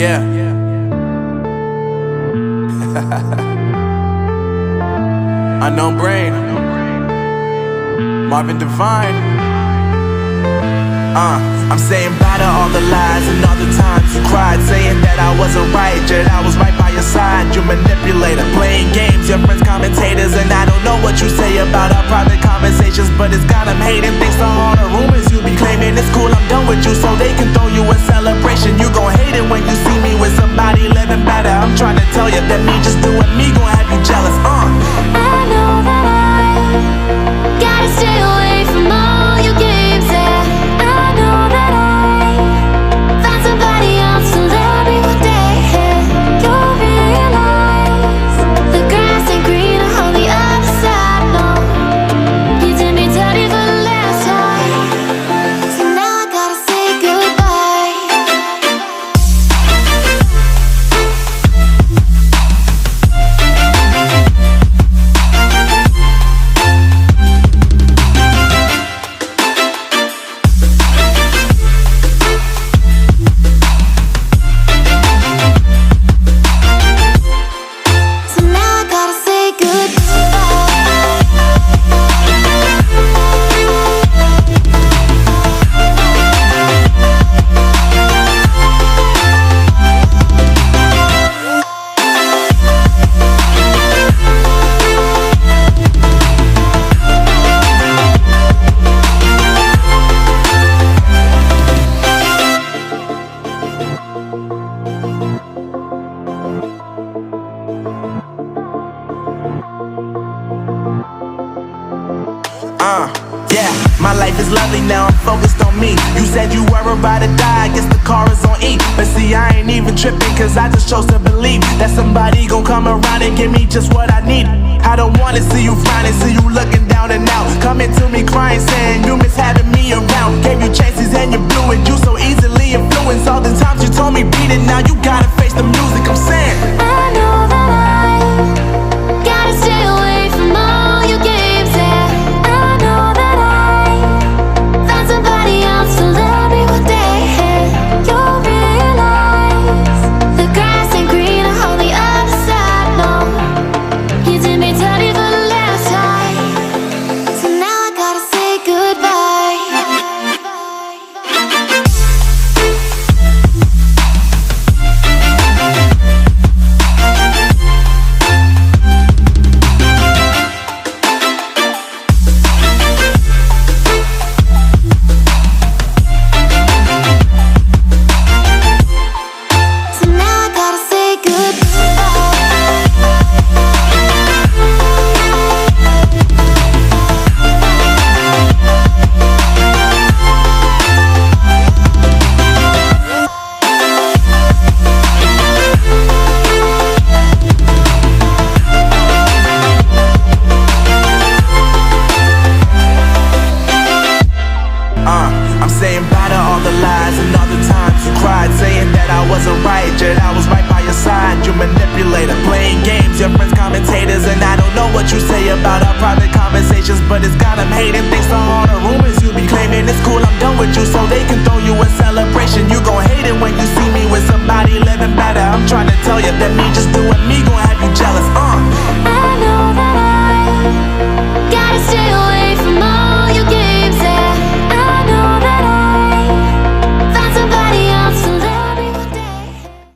Yeah. Unknown Brain, Marvin Divine. I'm saying bye to all the lies and all the times you cried, saying that I wasn't right, yet I was right by your side. You manipulator, playing games, your friends commentators, and I don't know what you say about our private conversations, but it's got them hating. Thanks to all the rumors you be claiming. It's cool, I'm done with you, so they can throw you a celebration. You gon' hate it when you see me with somebody living better. I'm trying to tell you that me just doing me gon' have you jealous. I know that I gotta stay away from all your games, yeah. I know that I found somebody else to love me one day, yeah. You'll realize the grass ain't greener on the other side, no. You did me dirty for the last time, so now I gotta say goodbye. So now I gotta say Yeah, my life is lovely now, I'm focused on me. You said you were about to die, I guess the car is on E. But see, I ain't even tripping, cause I just chose to believe that somebody gon' come around and give me just what I need. I don't wanna see you frowning, see you looking down and out, coming to me crying, saying you miss having me around. Gave you chances and you blew it, you so easily influenced. All the times you told me beat it, now you gotta face the music. I'm saying I know that I gotta stay away from all your games, yeah. I know that I found somebody else to love me one day, yeah. You'll realize the grass ain't greener on the other side, no. You did me dirty for the last time, so now I gotta say goodbye. So now I gotta say I'm saying bye to all the lies and all the times you cried, saying that I wasn't right, yet I was right by your side. You manipulator, playing games, your friends commentators, and I don't know what you say about our private conversations, but it's got them hating. Thanks to all the rumors you be claiming. It's cool, I'm done with you, so they can throw you a celebration. You